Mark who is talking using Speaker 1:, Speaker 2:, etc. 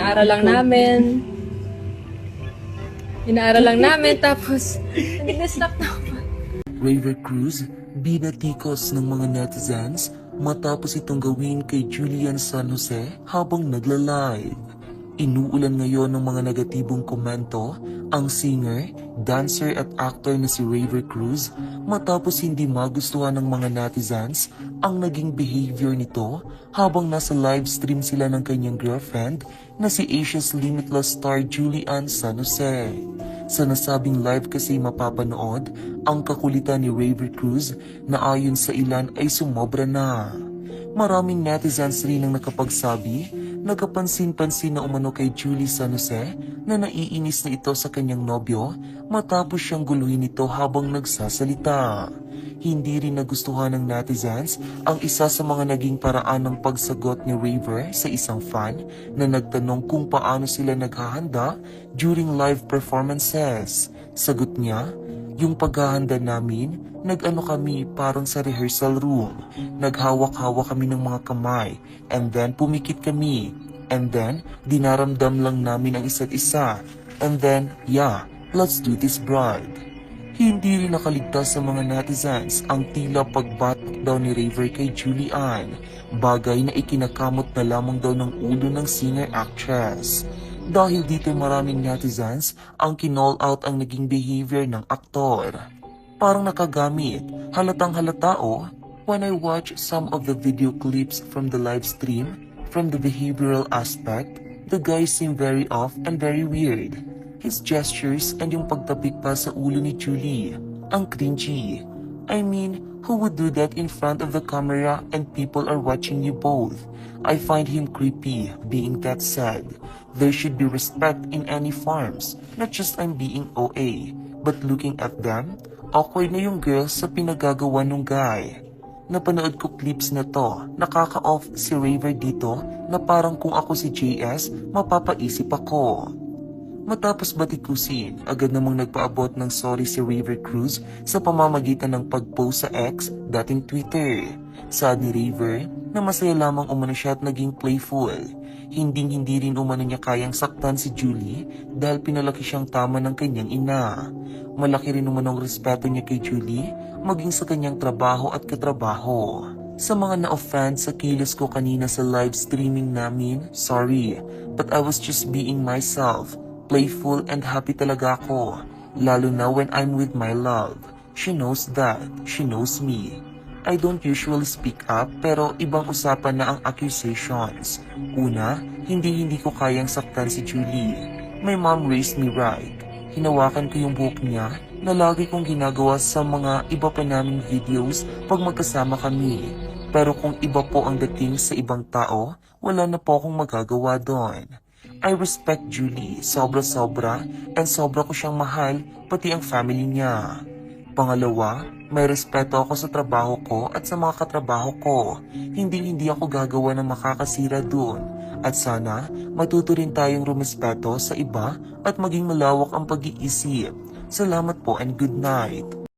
Speaker 1: Inaaral lang namin. Inaaral lang namin, tapos, nag-stop na ako.
Speaker 2: Raver Cruz, binatikos ng mga netizens matapos itong gawin kay Julian San Jose habang nagla-live. Inuulan ngayon ng mga negatibong komento ang singer, dancer at actor na si Raver Cruz matapos hindi magustuhan ng mga netizens ang naging behavior nito habang nasa live stream sila ng kanyang girlfriend na si Asia's Limitless star Julian San Jose. Sa nasabing live kasi mapapanood ang kakulitan ni Raver Cruz na ayon sa ilan ay sumobra na. Maraming netizens rin ang nakapagsabi, nagkapansin-pansin na umano kay Julie San Jose na naiinis na ito sa kanyang nobyo matapos siyang guluhin ito habang nagsasalita. Hindi rin nagustuhan ng netizens ang isa sa mga naging paraan ng pagsagot ni Raver sa isang fan na nagtanong kung paano sila naghahanda during live performances. Sagot niya, yung paghahanda namin, nag-ano kami parang sa rehearsal room. Naghawak-hawak kami ng mga kamay and then pumikit kami. And then, dinaramdam lang namin ang isa't isa. And then, yeah, let's do this bride. Hindi rin nakaligtas sa mga netizens ang tila pagbatok daw ni Raver kay Julian, bagay na ikinakamot na lamang daw ng ulo ng singer-actress. Dahil dito maraming netizens ang kinall out ang naging behavior ng aktor. Parang nakagamit, halatang halata when I watch some of the video clips from the live stream, from the behavioral aspect, the guys seem very off and very weird. His gestures and yung pagtapik pa sa ulo ni Julie, ang cringy. I mean, who would do that in front of the camera and people are watching you both? I find him creepy, being that said. There should be respect in any forms, not just I'm being OA. But looking at them, awkward na yung girls sa pinagagawa nung guy. Napanood ko clips na to, nakaka-off si Raver dito na parang kung ako si JS, mapapaisip ako. Matapos batikusin, agad namang nagpaabot ng sorry si Raver Cruz sa pamamagitan ng pag-post sa X, dating Twitter. Saad ni Raver na masaya lamang umano siya at naging playful. Hindi rin umano niya kayang saktan si Julie dahil pinalaki siyang tama ng kanyang ina. Malaki rin umanong respeto niya kay Julie maging sa kanyang trabaho at katrabaho. Sa mga na-offend sa kilos ko kanina sa live streaming namin, sorry, but I was just being myself. Playful and happy talaga ako, lalo na when I'm with my love. She knows that, she knows me. I don't usually speak up pero ibang usapan na ang accusations. Una, hindi ko kayang saktan si Julie. My mom raised me right. Hinawakan ko yung buhok niya na lagi kong ginagawa sa mga iba pa naming videos pag magkasama kami. Pero kung iba po ang dating sa ibang tao, wala na po akong magagawa doon. I respect Julie, sobra-sobra, and sobra ko siyang mahal, pati ang family niya. Pangalawa, may respeto ako sa trabaho ko at sa mga katrabaho ko. Hindi ako gagawa ng makakasira doon. At sana, matuto rin tayong rumespeto sa iba at maging malawak ang pag-iisip. Salamat po and good night.